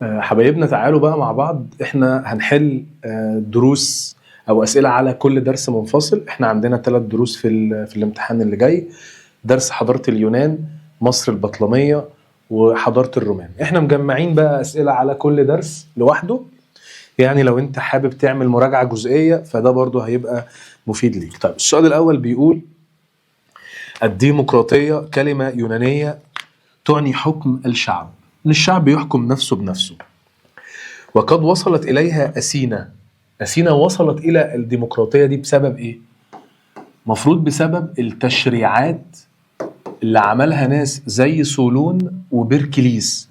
حبايبنا تعالوا بقى مع بعض احنا هنحل دروس او اسئله على كل درس منفصل. احنا عندنا 3 دروس في الامتحان اللي جاي: درس حضاره اليونان، مصر البطلميه، وحضاره الرومان. احنا مجمعين بقى اسئله على كل درس لوحده، يعني لو انت حابب تعمل مراجعه جزئيه فده برضو هيبقى مفيد ليك. طيب السؤال الاول بيقول: الديمقراطيه كلمه يونانيه تعني حكم الشعب، ان الشعب يحكم نفسه بنفسه، وقد وصلت إليها أثينا. أثينا وصلت إلى الديمقراطية دي بسبب إيه؟ مفروض بسبب التشريعات اللي عملها ناس زي سولون وبركليس.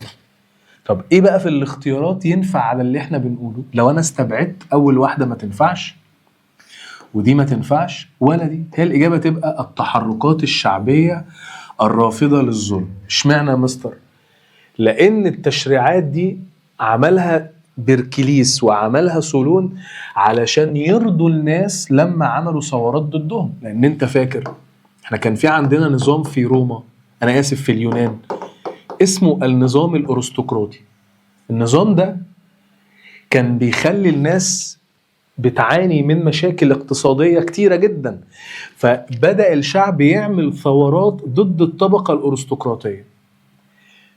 طب إيه بقى في الاختيارات ينفع على اللي إحنا بنقوله؟ لو أنا استبعدت أول واحدة ما تنفعش ودي ما تنفعش ولا دي، هي الإجابة تبقى التحركات الشعبية الرافضة للظلم. اشمعنى يا مستر؟ لأن التشريعات دي عملها بيركليس وعملها سولون علشان يرضوا الناس لما عملوا ثورات ضدهم. لأن أنت فاكر احنا كان في عندنا نظام في روما، أنا آسف في اليونان، اسمه النظام الأرستقراطي. النظام ده كان بيخلي الناس بتعاني من مشاكل اقتصادية كتيرة جدا، فبدأ الشعب يعمل ثورات ضد الطبقة الأرستقراطية.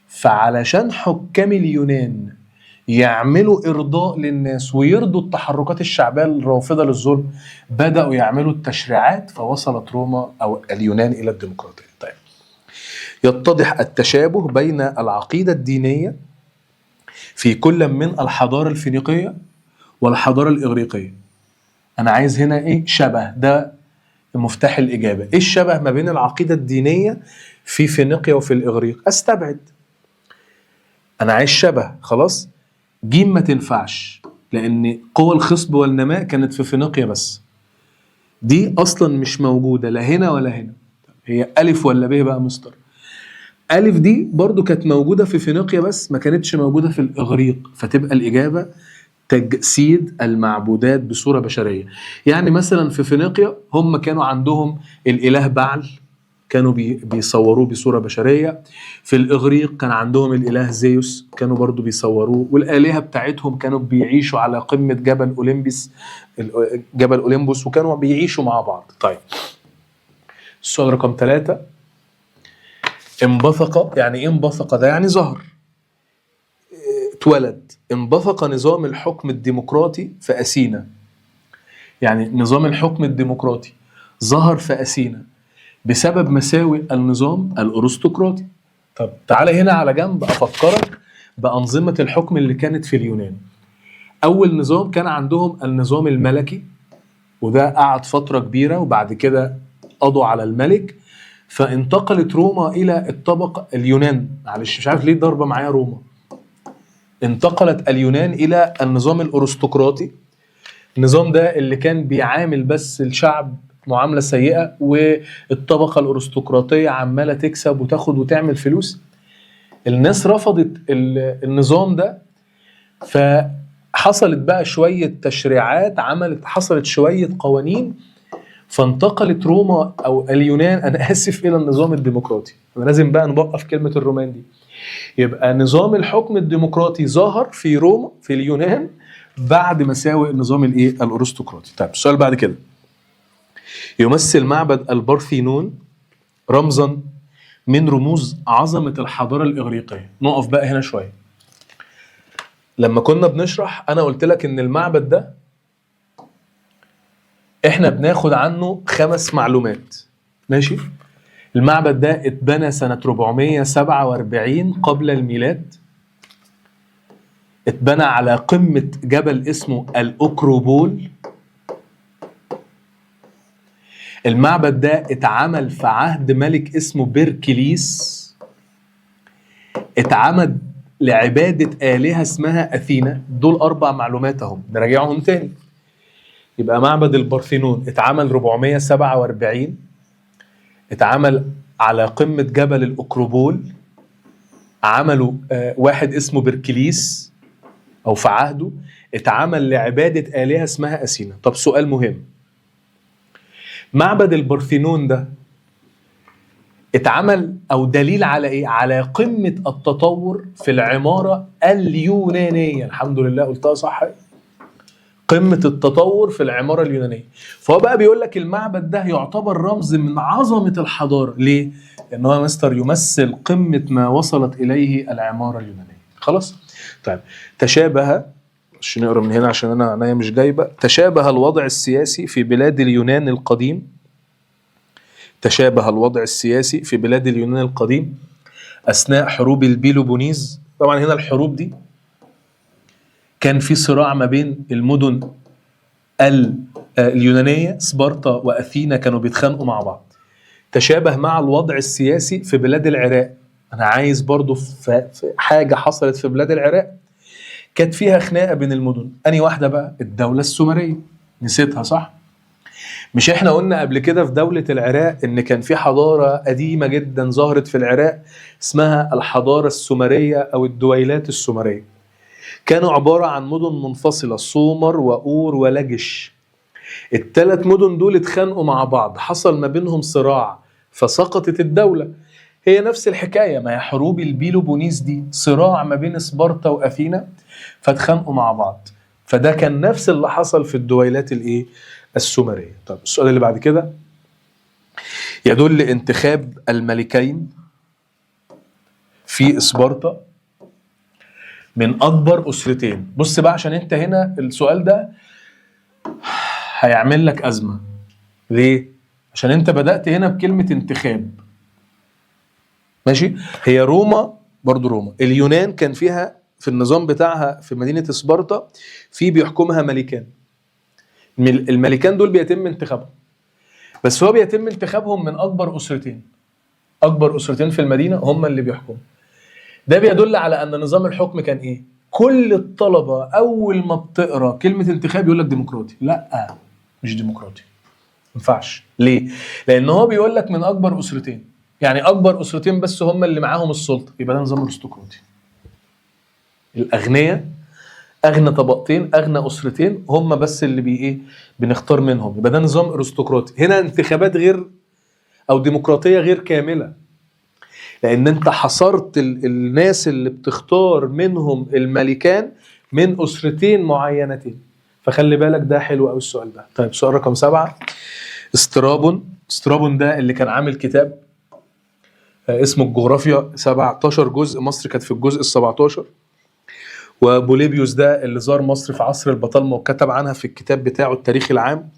فعلشان حكام اليونان يعملوا إرضاء للناس ويرضوا التحركات الشعبية الرافضة للظلم، بدأوا يعملوا التشريعات، فوصلت روما أو اليونان إلى الديمقراطية. طيب، يتضح التشابه بين العقيدة الدينية في كل من الحضارة الفينيقية والحضارة الإغريقية. أنا عايز هنا إيه شبه، ده مفتاح الإجابة. إيه الشبه ما بين العقيدة الدينية في فينيقيا وفي الإغريق؟ أستبعد، أنا عايز شبه. خلاص، جيم ما تنفعش لأن قوى الخصب والنماء كانت في فينيقيا بس، دي أصلا مش موجودة لا هنا ولا هنا. هي ألف ولا ب بقى مستر؟ ألف دي برضو كانت موجودة في فينيقيا بس ما كانتش موجودة في الإغريق، فتبقى الإجابة تجسيد المعبودات بصورة بشرية. يعني مثلا في فينيقيا هم كانوا عندهم الإله بعل، كانوا بيصوروه بصورة بشرية. في الإغريق كان عندهم الإله زيوس، كانوا برضو بيصوروه، والآلهة بتاعتهم كانوا بيعيشوا على قمة جبل أوليمبوس، وكانوا بيعيشوا مع بعض. طيب السؤال رقم 3: انبثق، يعني إيه انبثق؟ ده يعني ظهر، اتولد. انبثق نظام الحكم الديمقراطي في أثينا، يعني نظام الحكم الديمقراطي ظهر في أثينا بسبب مساوئ النظام الأرستقراطي. طب تعالى هنا على جنب أفكرك بأنظمة الحكم اللي كانت في اليونان. أول نظام كان عندهم النظام الملكي، وده قعد فترة كبيرة وبعد كده قضوا على الملك، فانتقلت روما إلى الطبقة اليونان، معلش مش عارف ليه ضربة معايا روما، انتقلت اليونان إلى النظام الأرستقراطي. النظام ده اللي كان بيعامل بس الشعب معاملة سيئة، والطبقة الأرستقراطية عمالة تكسب وتاخد وتعمل فلوس. الناس رفضت النظام ده، فحصلت بقى شوية تشريعات، حصلت شوية قوانين، فانتقلت روما أو اليونان أنا آسف إلى النظام الديمقراطي. أنا لازم بقى نوقف كلمة الرومان دي. يبقى نظام الحكم الديمقراطي ظهر في روما في اليونان بعد مساوئ النظام الايه الارستقراطي. طيب السؤال بعد كده: يمثل معبد البارثينون رمزا من رموز عظمة الحضارة الإغريقية. نقف بقى هنا شوية. لما كنا بنشرح أنا قلت لك إن المعبد ده إحنا بناخد عنه 5 معلومات، ماشي؟ المعبد ده اتبنى سنة 447 قبل الميلاد، اتبنى على قمة جبل اسمه الأكروبول. المعبد ده اتعمل في عهد ملك اسمه بيركليس، اتعمل لعبادة آلهة اسمها أثينا. دول 4 معلومات اهم، نراجعهم تاني. يبقى معبد البارثينون اتعمل 447، اتعمل على قمة جبل الأكروبول، عملوا واحد اسمه بيركليس أو في عهده، اتعمل لعبادة آلهة اسمها أثينا. طب سؤال مهم: معبد البارثينون ده اتعمل او دليل على ايه؟ على قمه التطور في العماره اليونانيه. الحمد لله قلتها صح. قمه التطور في العماره اليونانيه. فهو بقى بيقول لك المعبد ده يعتبر رمز من عظمه الحضاره. ليه؟ لان هو مستر يمثل قمه ما وصلت اليه العماره اليونانيه. خلاص؟ طيب تشابه، مش نقرا من هنا عشان انا عينيا مش جايبه. تشابه الوضع السياسي في بلاد اليونان القديم. تشابه الوضع السياسي في بلاد اليونان القديم اثناء حروب البيلوبونيز. طبعا هنا الحروب دي كان في صراع ما بين المدن اليونانيه، سبارتا واثينا كانوا بيتخانقوا مع بعض. تشابه مع الوضع السياسي في بلاد العراق. انا عايز برضو في حاجه حصلت في بلاد العراق كانت فيها خناقه بين المدن. اني واحده بقى؟ الدوله السومريه. نسيتها صح؟ مش احنا قلنا قبل كده في دولة العراق ان كان في حضارة قديمة جدا ظهرت في العراق اسمها الحضارة السومرية او الدويلات السومرية. كانوا عبارة عن مدن منفصلة، سومر وأور ولجش. الثلاث مدن دول اتخانقوا مع بعض، حصل ما بينهم صراع فسقطت الدولة. هي نفس الحكاية، ما هي حروب البيلوبونيس دي صراع ما بين سبارتا وأثينا فاتخانقوا مع بعض. فده كان نفس اللي حصل في الدويلات الايه؟ السومرية. طب السؤال اللي بعد كده، يدل انتخاب الملكين في سبارتا من أكبر أسرتين. بص بقى عشان انت هنا السؤال ده هيعمل لك أزمة. ليه؟ عشان انت بدأت هنا بكلمة انتخاب. ماشي؟ هي روما، برضو روما اليونان كان فيها في النظام بتاعها في مدينة سبارتا في بيحكمها ملكان. الملكان دول بيتم انتخابهم، بس هو بيتم انتخابهم من أكبر أسرتين. أكبر أسرتين في المدينة هم اللي بيحكموا. ده بيدل على أن نظام الحكم كان إيه؟ كل الطلبة أول ما بتقرأ كلمة انتخاب يقول لك ديمقراطي. لا، مش ديمقراطي، ما ينفعش. ليه؟ لأن هو بيقول لك من أكبر أسرتين، يعني أكبر أسرتين بس هم اللي معاهم السلطة، يبقى ده نظام أرستقراطي. الأغنياء، أغنى طبقتين، أغنى أسرتين هم بس اللي إيه؟ بنختار منهم، يبقى ده نظام أرستقراطي. هنا انتخابات غير أو ديمقراطية غير كاملة، لأن أنت حصرت الناس اللي بتختار منهم الملكان من أسرتين معينتين. فخلي بالك، ده حلو أوي السؤال ده. طيب سؤال رقم 7. استرابون ده اللي كان عامل كتاب اسمه الجغرافيا، 17 جزء، مصر كانت في الجزء ال17. وبوليبيوس ده اللي زار مصر في عصر البطالمة وكتب عنها في الكتاب بتاعه التاريخ العام.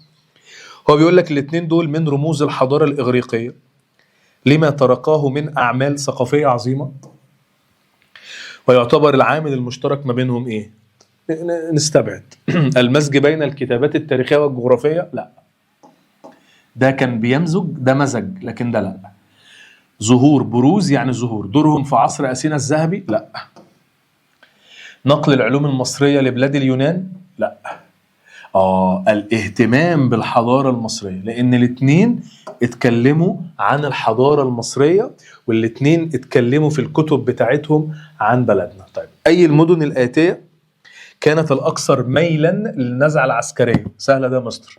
هو بيقول لك الاثنين دول من رموز الحضارة الإغريقية لما تركاه من أعمال ثقافية عظيمة. ويعتبر العامل المشترك ما بينهم إيه؟ نستبعد المزج بين الكتابات التاريخية والجغرافية، لا، ده كان بيمزج، ده مزج، لكن ده لا. ظهور، بروز يعني ظهور. دورهم في عصر أثينا الذهبي، لا. نقل العلوم المصرية لبلاد اليونان، لا. الاهتمام بالحضارة المصرية، لأن الاثنين اتكلموا عن الحضارة المصرية والاثنين اتكلموا في الكتب بتاعتهم عن بلدنا. طيب، أي المدن الآتية كانت الأكثر ميلا للنزعة العسكرية؟ سهلة ده مصر.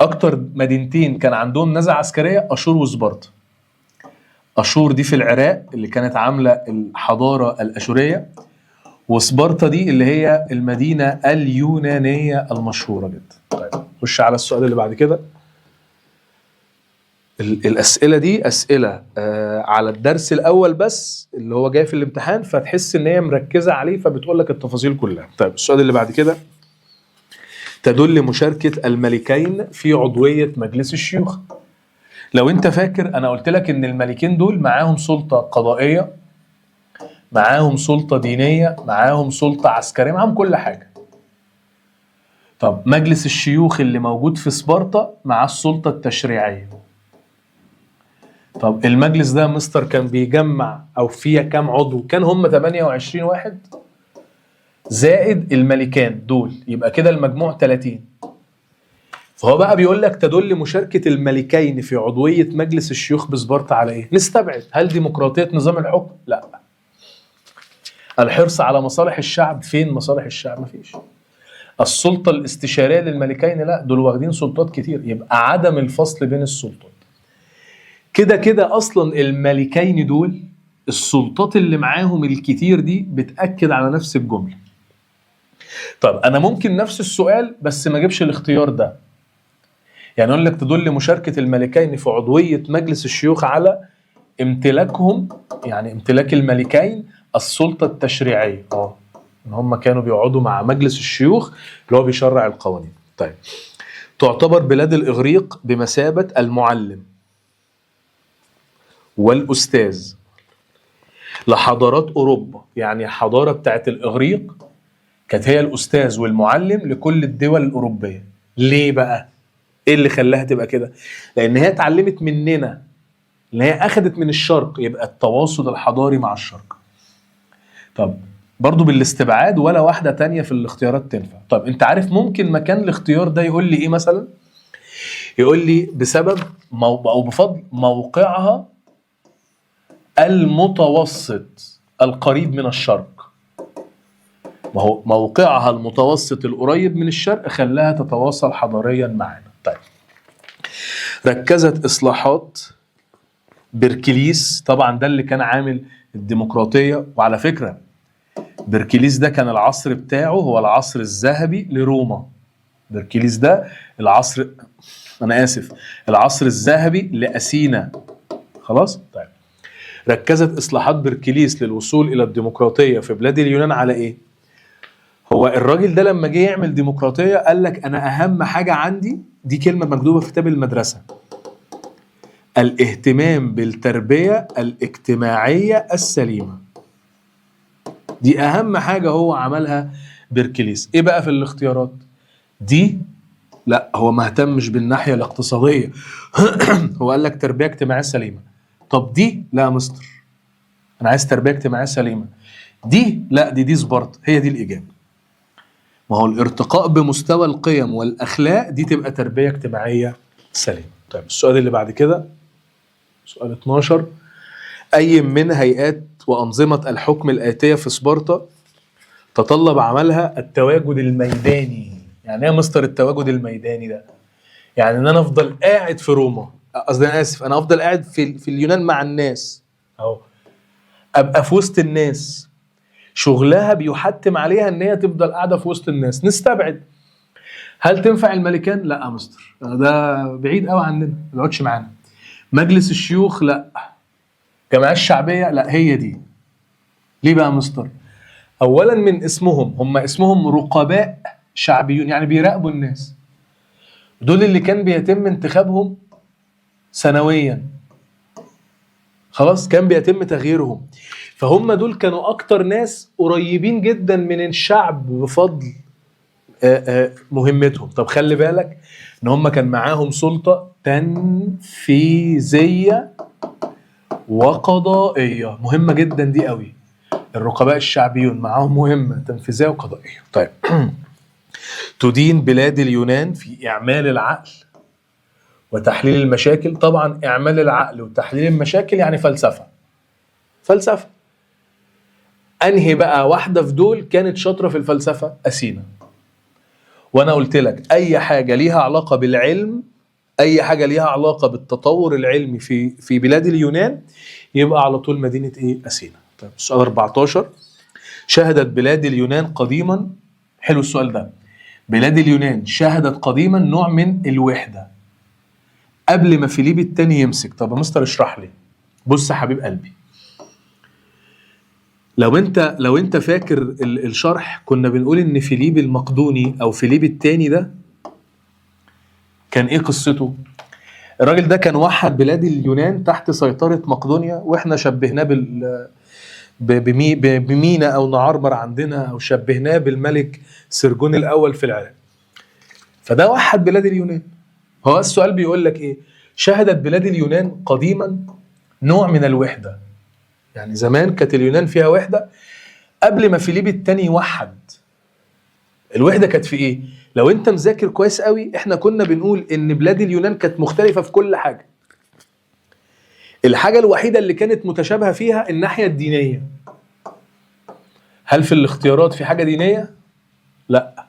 أكتر مدينتين كان عندهم نزعة عسكرية أشور وسبارتا. أشور دي في العراق اللي كانت عاملة الحضارة الأشورية، وسبارتا دي اللي هي المدينة اليونانية المشهورة جدا. طيب خش على السؤال اللي بعد كده. الأسئلة دي أسئلة على الدرس الأول بس اللي هو جاي في الامتحان، فتحس إن هي مركزة عليه فبتقول لك التفاصيل كلها. طيب السؤال اللي بعد كده، تدل مشاركة الملكين في عضوية مجلس الشيوخ. لو أنت فاكر أنا قلت لك إن الملكين دول معاهم سلطة قضائية، معاهم سلطة دينية، معاهم سلطة عسكرية، معاهم كل حاجة. طب مجلس الشيوخ اللي موجود في سبارتا معاه السلطة التشريعية. طب المجلس ده مستر كان بيجمع أو فيه كام عضو؟ كان هم 28 واحد زائد الملكان دول، يبقى كده المجموع 30. فهو بقى بيقول لك تدل مشاركة الملكين في عضوية مجلس الشيوخ بسبارتا على إيه؟ نستبعد. هل ديمقراطية نظام الحكم؟ لا. الحرص على مصالح الشعب؟ فين مصالح الشعب؟ مفيش. السلطة الاستشارية للملكين؟ لا، دول واخدين سلطات كتير. يبقى عدم الفصل بين السلطات. كده كده اصلا الملكين دول السلطات اللي معاهم الكتير دي بتأكد على نفس الجملة. طب انا ممكن نفس السؤال بس ما اجيبش الاختيار ده، يعني اقول لك تدل مشاركة الملكين في عضوية مجلس الشيوخ على امتلاكهم، يعني امتلاك الملكين السلطة التشريعية، ان هم كانوا بيقعدوا مع مجلس الشيوخ اللي هو بيشرع القوانين. طيب تعتبر بلاد الإغريق بمثابة المعلم والأستاذ لحضارات أوروبا، يعني الحضارة بتاعت الإغريق كانت هي الأستاذ والمعلم لكل الدول الأوروبية. ليه بقى؟ إيه اللي خلاها تبقى كده؟ لأن هي اتعلمت مننا، اللي هي أخدت من الشرق، يبقى التواصل الحضاري مع الشرق. طب برضو بالاستبعاد ولا واحدة تانية في الاختيارات تنفع. طب أنت عارف ممكن مكان الاختيار ده يقول لي إيه مثلا؟ يقول لي بسبب أو بفضل موقعها المتوسط القريب من الشرق. ما هو موقعها المتوسط القريب من الشرق خلاها تتواصل حضاريا معنا. طيب ركزت إصلاحات بركليس، طبعا ده اللي كان عامل الديمقراطية، وعلى فكرة بركليس ده كان العصر بتاعه هو العصر الذهبي لروما. بركليس ده العصر، أنا آسف، العصر الذهبي لأثينا. خلاص؟ طيب ركزت إصلاحات بركليس للوصول إلى الديمقراطية في بلاد اليونان على إيه؟ هو الراجل ده لما جه يعمل ديمقراطية قال لك أنا أهم حاجة عندي، دي كلمة مكتوبة في كتاب المدرسة، الاهتمام بالتربية الاجتماعية السليمة. دي أهم حاجة هو عملها بركليس. إيه بقى في الاختيارات؟ دي لا، هو ما اهتمش بالناحية الاقتصادية هو قال لك تربية اجتماعية سليمة. طب دي لا يا مستر، أنا عايز تربية اجتماعية سليمة. دي لا، دي سبارتا، هي دي الإجابة. ما هو الارتقاء بمستوى القيم والأخلاق دي تبقى تربية اجتماعية سليمة. طيب السؤال اللي بعد كده سؤال 12. أي من هيئات وأنظمة الحكم الآتية في سبارتا تطلب عملها التواجد الميداني؟ يعني ايه مستر التواجد الميداني ده؟ يعني ان انا افضل قاعد في روما، قصدي انا اسف، انا افضل قاعد في اليونان مع الناس اهو، ابقى في وسط الناس، شغلها بيحتم عليها ان هي تفضل قاعده في وسط الناس. نستبعد، هل تنفع الملكان؟ لا يا مستر، ده بعيد قوي عننا، ما بيقعدش معانا. مجلس الشيوخ؟ لا. الجمعيه الشعبيه؟ لا. هي دي. ليه بقى يا مستر؟ اولا من اسمهم، هم اسمهم رقباء شعبيون، يعني بيراقبوا الناس. دول اللي كان بيتم انتخابهم سنويا، خلاص كان بيتم تغييرهم، فهم دول كانوا اكتر ناس قريبين جدا من الشعب بفضل مهمتهم. طب خلي بالك ان هم كان معاهم سلطة تنفيذية وقضائية، مهمة جدا دي قوي. الرقباء الشعبيون معاهم مهمة تنفيذية وقضائية. طيب تدين بلاد اليونان في إعمال العقل وتحليل المشاكل. طبعا إعمال العقل وتحليل المشاكل يعني فلسفة. فلسفة. أنهي بقى واحدة في دول كانت شاطرة في الفلسفة؟ أثينا. وأنا قلت لك أي حاجة ليها علاقة بالعلم، أي حاجة ليها علاقة بالتطور العلمي في بلاد اليونان يبقى على طول مدينة إيه؟ أثينا. طيب السؤال 14. شهدت بلاد اليونان قديما، حلو السؤال ده، بلاد اليونان شهدت قديما نوع من الوحدة قبل ما فيليب الثاني يمسك. طب يا مستر اشرح لي. بص يا حبيب قلبي، لو انت فاكر الشرح، كنا بنقول ان فيليب المقدوني او فيليب الثاني ده كان ايه قصته؟ الراجل ده كان وحد بلاد اليونان تحت سيطرة مقدونيا، واحنا شبهناه بمينا او نعرمر عندنا، او شبهناه بالملك سرجون الاول في العراق. فده وحد بلاد اليونان. هو السؤال بيقول لك ايه؟ شهدت بلاد اليونان قديما نوع من الوحدة، يعني زمان كانت اليونان فيها وحدة قبل ما فيليب الثاني يوحد. الوحدة كانت في ايه؟ لو انت مذاكر كويس قوي، احنا كنا بنقول ان بلاد اليونان كانت مختلفة في كل حاجة. الحاجة الوحيدة اللي كانت متشابهة فيها الناحية الدينية. هل في الاختيارات في حاجة دينية؟ لا.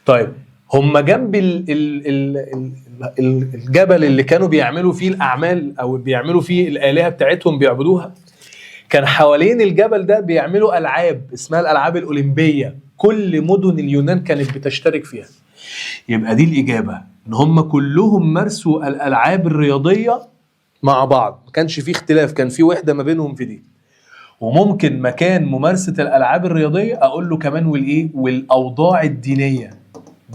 طيب هم جنب الجبل اللي كانوا بيعملوا فيه الاعمال او بيعملوا فيه الالهه بتاعتهم بيعبدوها، كان حوالين الجبل ده بيعملوا العاب اسمها الالعاب الاولمبيه، كل مدن اليونان كانت بتشترك فيها. يبقى دي الاجابه، ان هم كلهم مارسوا الالعاب الرياضيه مع بعض، ما كانش فيه اختلاف، كان في وحده ما بينهم في دي. وممكن مكان ممارسه الالعاب الرياضيه اقول له كمان والايه والاوضاع الدينيه،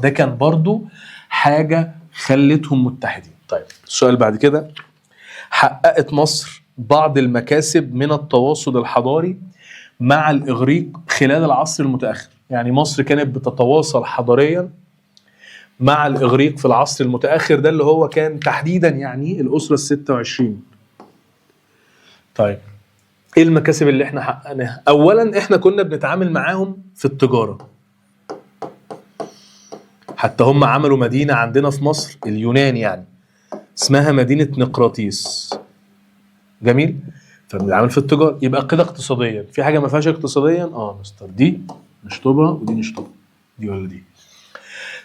ده كان برضو حاجه خلتهم متحدين. طيب السؤال بعد كده، حققت مصر بعض المكاسب من التواصل الحضاري مع الإغريق خلال العصر المتأخر. يعني مصر كانت بتتواصل حضاريا مع الإغريق في العصر المتأخر ده اللي هو كان تحديدا يعني الأسرة ال26. طيب ايه المكاسب اللي احنا حققناها؟ اولا احنا كنا بنتعامل معاهم في التجارة، حتى هم عملوا مدينة عندنا في مصر اليونان يعني اسمها مدينة نقراطيس. جميل. فبنتعامل في التجارة، يبقى كده اقتصاديا. في حاجة ما فيهاش اقتصاديا؟ مستر دي نشطبها ودي نشطبها، دي ولا دي.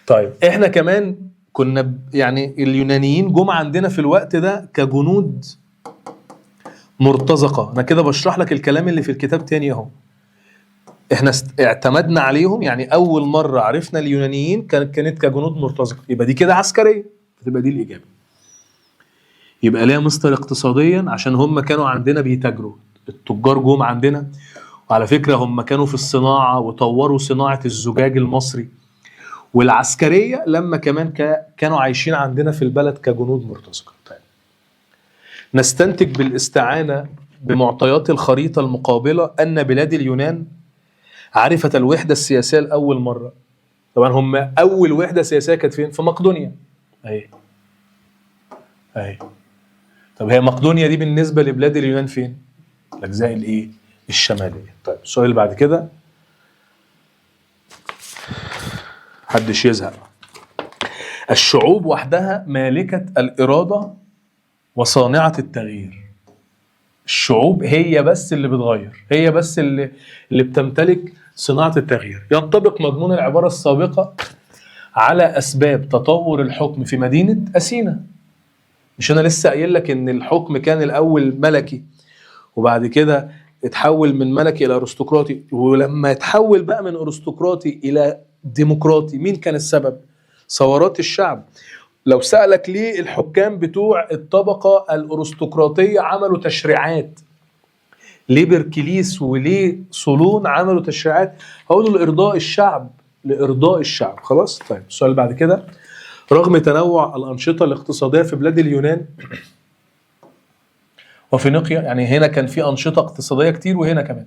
طيب احنا كمان كنا يعني اليونانيين جم عندنا في الوقت ده كجنود مرتزقة. انا كده بشرح لك الكلام اللي في الكتاب تاني اهو. احنا اعتمدنا عليهم، يعني اول مرة عرفنا اليونانيين كانت كجنود مرتزقة، يبقى دي كده عسكرية، تبقى دي الإجابة. يبقى ليها مصدر اقتصاديا عشان هم كانوا عندنا بيتاجروا، التجار جم عندنا، وعلى فكرة هم كانوا في الصناعة وطوروا صناعة الزجاج المصري. والعسكرية لما كمان كانوا عايشين عندنا في البلد كجنود مرتزقة. طيب نستنتج بالاستعانة بمعطيات الخريطة المقابلة أن بلاد اليونان عرفت الوحدة السياسية لأول مرة. طبعا هم أول وحدة سياسية كانت فين؟ في مقدونيا. أهي. طب هي مقدونيا دي بالنسبة لبلاد اليونان فين؟ الأجزاء الإيه؟ الشمالية. طيب السؤال اللي بعد كده، محدش يزهق. الشعوب وحدها مالكة الإرادة وصانعة التغيير. الشعوب هي بس اللي بتغير، هي بس اللي بتمتلك صناعة التغيير. ينطبق مضمون العبارة السابقة على أسباب تطور الحكم في مدينة أثينا. مش أنا لسه قايل لك إن الحكم كان الأول ملكي وبعد كده اتحول من ملكي إلى أرستقراطي، ولما اتحول بقى من أرستقراطي إلى ديمقراطي مين كان السبب؟ ثورات الشعب. لو سألك ليه الحكام بتوع الطبقة الأرستقراطية عملوا تشريعات، ليه بركليس وليه صولون عملوا تشريعات؟ هقولوا لإرضاء الشعب، لإرضاء الشعب. خلاص. طيب السؤال بعد كده، رغم تنوع الأنشطة الاقتصادية في بلاد اليونان وفينيقيا، يعني هنا كان في أنشطة اقتصادية كتير وهنا كمان،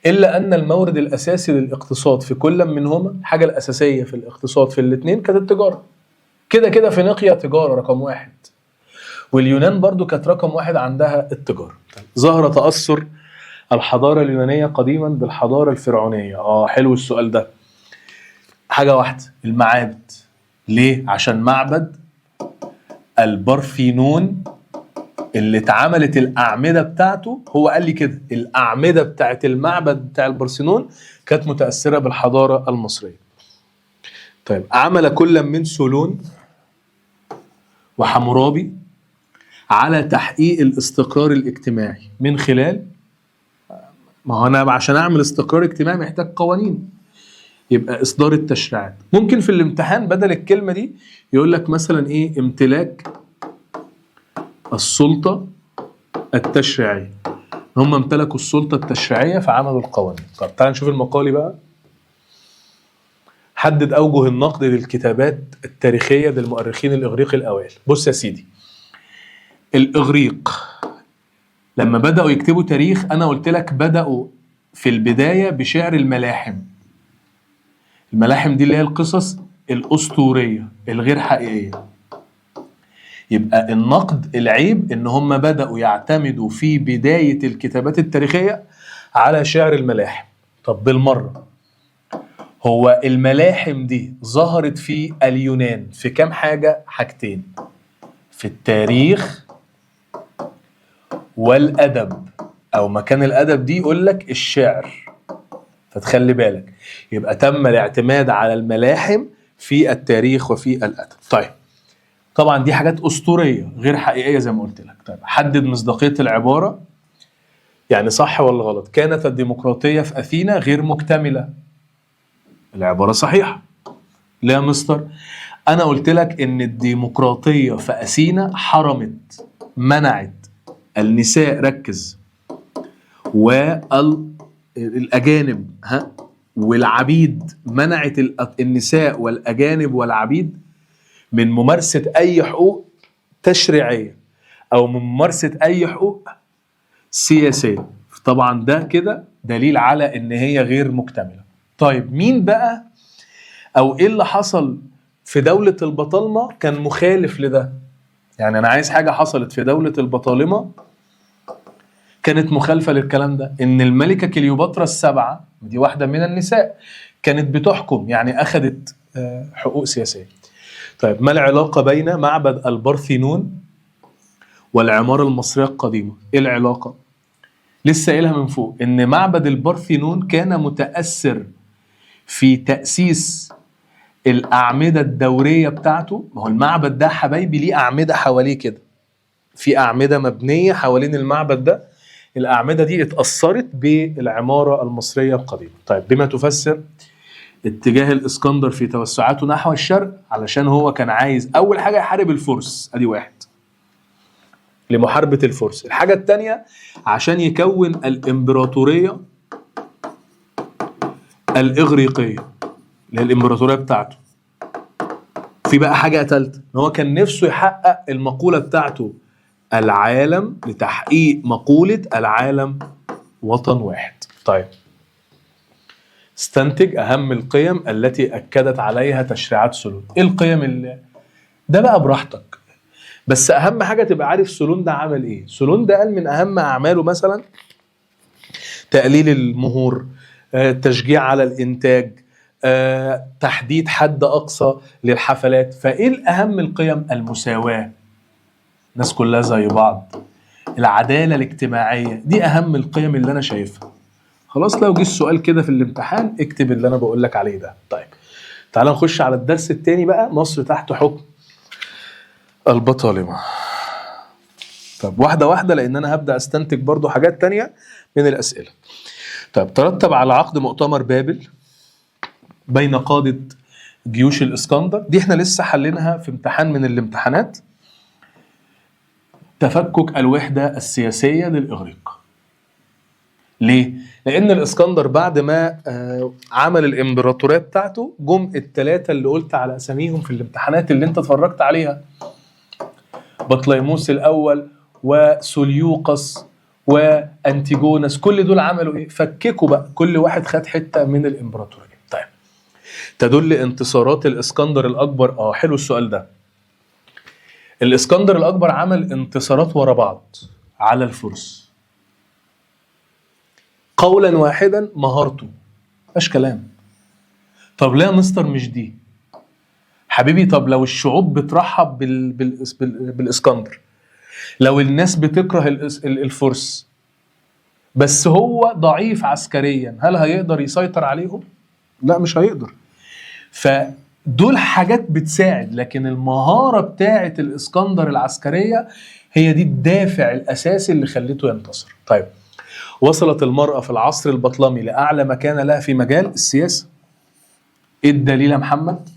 إلا أن المورد الأساسي للاقتصاد في كل منهما، الحاجة الأساسية في الاقتصاد في الاثنين كانت التجارة. كده كده فينيقيا تجارة رقم واحد، واليونان برضو كانت رقم واحد عندها التجارة. ظهر تأثر الحضارة اليونانية قديما بالحضارة الفرعونية. حلو السؤال ده. حاجة واحدة، المعابد. ليه؟ عشان معبد البرفينون اللي اتعملت الأعمدة بتاعته، هو قال لي كده الأعمدة بتاعت المعبد بتاع البرسينون كانت متأثرة بالحضارة المصرية. طيب عمل كل من سولون وحمورابي على تحقيق الاستقرار الاجتماعي من خلال، ما هو أنا عشان أعمل استقرار اجتماعي محتاج قوانين، يبقى إصدار التشريعات. ممكن في الامتحان بدل الكلمة دي يقول لك مثلا إيه؟ امتلاك السلطة التشريعية. هم امتلكوا السلطة التشريعية فعملوا القوانين. طب تعال نشوف المقالي بقى. حدد أوجه النقد للكتابات التاريخية للمؤرخين الإغريق الأوائل. بص يا سيدي، الإغريق لما بدأوا يكتبوا تاريخ أنا قلت لك بدأوا في البداية بشعر الملاحم. الملاحم دي اللي هي القصص الأسطورية الغير حقيقية. يبقى النقد العيب ان هم بدأوا يعتمدوا في بداية الكتابات التاريخية على شعر الملاحم. طب بالمرة، هو الملاحم دي ظهرت في اليونان في كام حاجة؟ حاجتين، في التاريخ والأدب، أو مكان الأدب دي يقول لك الشعر. فتخلي بالك، يبقى تم الاعتماد على الملاحم في التاريخ وفي الأدب. طيب طبعا دي حاجات أسطورية غير حقيقية زي ما قلت لك. طيب حدد مصداقية العبارة، يعني صح ولا غلط؟ كانت الديمقراطية في أثينا غير مكتملة. العبارة صحيحة. لا يا مستر، أنا قلت لك إن الديمقراطية في أثينا حرمت، منعت النساء، ركز، والأجانب والعبيد، منعت النساء والأجانب والعبيد من ممارسة أي حقوق تشريعية أو من ممارسة أي حقوق سياسية. طبعا ده كده دليل على إن هي غير مكتملة. طيب مين بقى أو إيه اللي حصل في دولة البطالمة كان مخالف لده؟ يعني أنا عايز حاجة حصلت في دولة البطالمة كانت مخالفة للكلام ده. إن الملكة كليوباترا السبعة، دي واحدة من النساء، كانت بتحكم، يعني أخذت حقوق سياسية. طيب ما العلاقة بين معبد البارثينون والعمارة المصرية القديمة؟ إيه العلاقة؟ لسه قايلها من فوق، إن معبد البارثينون كان متأثر في تأسيس الأعمدة الدورية بتاعته. ما هو المعبد ده حبايبي ليه أعمدة حواليه كده، في أعمدة مبنية حوالين المعبد ده، الأعمدة دي اتأثرت بالعمارة المصرية القديمة. طيب بما تفسر اتجاه الإسكندر في توسعاته نحو الشرق؟ علشان هو كان عايز أول حاجة يحارب الفرس، أدي واحد، لمحاربة الفرس. الحاجة التانية عشان يكون الإمبراطورية الإغريقية اللي هي الإمبراطورية بتاعته. في بقى حاجة تالتة، إن هو كان نفسه يحقق المقولة بتاعته، العالم، لتحقيق مقولة العالم وطن واحد. طيب استنتج أهم القيم التي أكدت عليها تشريعات سولون. إيه القيم اللي ده بقى براحتك، بس أهم حاجة تبقى عارف سولون ده عمل إيه. سولون ده قال من أهم أعماله مثلا تقليل المهور، تشجيع على الإنتاج، تحديد حد أقصى للحفلات. فإيه الأهم القيم؟ المساواة، الناس كلها زي بعض، العدالة الاجتماعية، دي أهم القيم اللي أنا شايفها. خلاص لو جه السؤال كده في الامتحان اكتب اللي أنا بقول لك عليه ده. طيب تعال نخش على الدرس الثاني بقى، مصر تحت حكم البطالمة. طب واحدة واحدة لأن أنا هبدأ أستنتج برضو حاجات تانية من الأسئلة. طيب ترتب على عقد مؤتمر بابل بين قادة جيوش الإسكندر، دي احنا لسه حلينها في امتحان من الامتحانات، تفكك الوحدة السياسية للإغريق. ليه؟ لأن الإسكندر بعد ما عمل الإمبراطورية بتاعته، جم الثلاثة اللي قلت على أساميهم في الامتحانات اللي أنت اتفرجت عليها، بطليموس الأول وسوليوقس وأنتيجونس، كل دول عملوا إيه؟ فككوا بقى، كل واحد خد حتة من الإمبراطورية. طيب تدل انتصارات الإسكندر الأكبر؟ حلو السؤال ده. الإسكندر الأكبر عمل انتصارات ورا بعض على الفرس، قولا واحدا مهارته، مفيش كلام. طب ليه يا مستر مش دي؟ حبيبي طب لو الشعوب بترحب بالإسكندر، لو الناس بتكره الفرس، بس هو ضعيف عسكريا، هل هيقدر يسيطر عليهم؟ لا مش هيقدر. فدول حاجات بتساعد، لكن المهارة بتاعة الإسكندر العسكرية هي دي الدافع الأساسي اللي خلته ينتصر. طيب وصلت المرأة في العصر البطلمي لأعلى مكانة لها في مجال السياسة. إيه الدليل يا محمد؟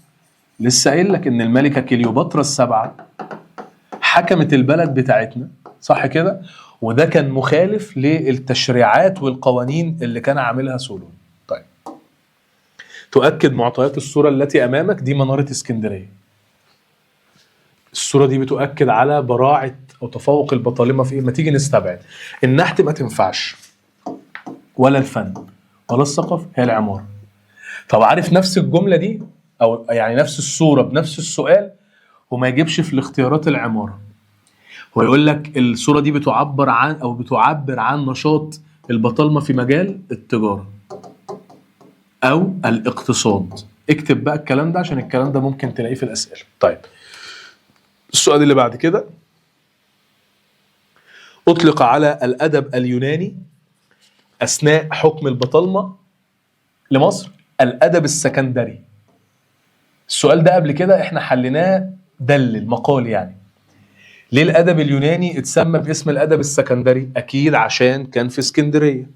لسه قايل لك إن الملكة كليوباترا السبعة حكمت البلد بتاعتنا، صح كده؟ وده كان مخالف للتشريعات والقوانين اللي كان عاملها سولون. طيب تؤكد معطيات الصورة التي أمامك، دي منارة اسكندرية. الصورة دي بتؤكد على براعة أو تفوق البطالمة في إيه؟ ما تيجي نستبعد النحت، ما تنفعش، ولا الفن ولا الثقافة، هي العمارة. طب عارف نفس الجملة دي أو يعني نفس الصورة بنفس السؤال وما يجيبش في الاختيارات العمارة، هو يقول لك الصورة دي بتعبر عن نشاط البطالمة في مجال التجارة أو الاقتصاد. اكتب بقى الكلام ده عشان الكلام ده ممكن تلاقيه في الأسئلة. طيب السؤال اللي بعد كده، أطلق على الأدب اليوناني أثناء حكم البطالمة لمصر الأدب السكندري. السؤال ده قبل كده احنا حليناه دلل مقال يعني. ليه الادب اليوناني اتسمى باسم الادب السكندري؟ اكيد عشان كان في اسكندريه،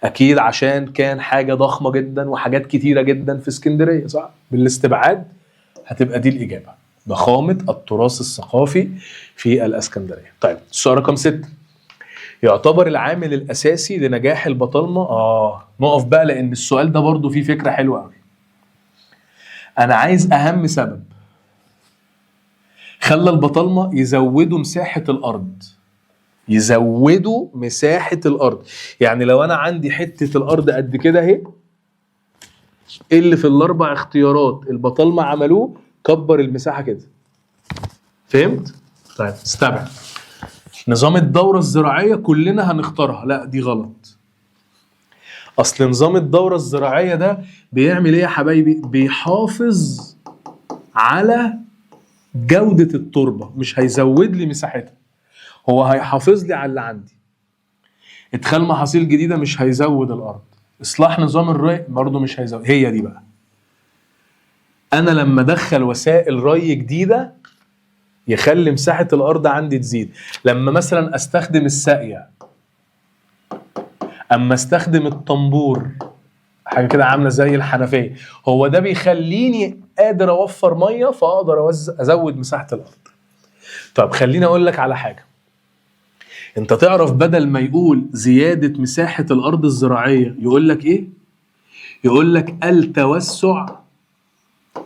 اكيد عشان كان حاجه ضخمه جدا وحاجات كتيره جدا في اسكندريه، صح؟ بالاستبعاد هتبقى دي الاجابه، ضخامه التراث الثقافي في الاسكندريه. طيب السؤال رقم 6، يعتبر العامل الاساسي لنجاح البطالمه. نقف بقى لان السؤال ده برضو فيه فكره حلوه قوي. انا عايز اهم سبب خلى البطالمه يزودوا مساحه الارض. يزودوا مساحه الارض، يعني لو انا عندي حته الارض قد كده اهي، ايه اللي في الاربع اختيارات البطالمه عملوه؟ كبر المساحه كده. فهمت؟ طيب استبعد نظام الدوره الزراعيه، كلنا هنختارها، لا دي غلط. اصل نظام الدوره الزراعيه ده بيعمل ايه يا حبايبي؟ بيحافظ على جوده التربه، مش هيزود لي مساحتها، هو هيحافظ لي على اللي عندي. ادخال محاصيل جديده مش هيزود الارض. اصلاح نظام الري برضه مش هيزود. هي دي بقى، انا لما ادخل وسائل ري جديده يخلي مساحه الارض عندي تزيد. لما مثلا استخدم الساقيه، اما استخدم الطنبور، حاجه كده عامله زي الحنفيه، هو ده بيخليني قادر اوفر ميه فاقدر ازود مساحه الارض. طب خليني اقول لك على حاجه. انت تعرف بدل ما يقول زياده مساحه الارض الزراعيه يقول لك ايه؟ يقول لك التوسع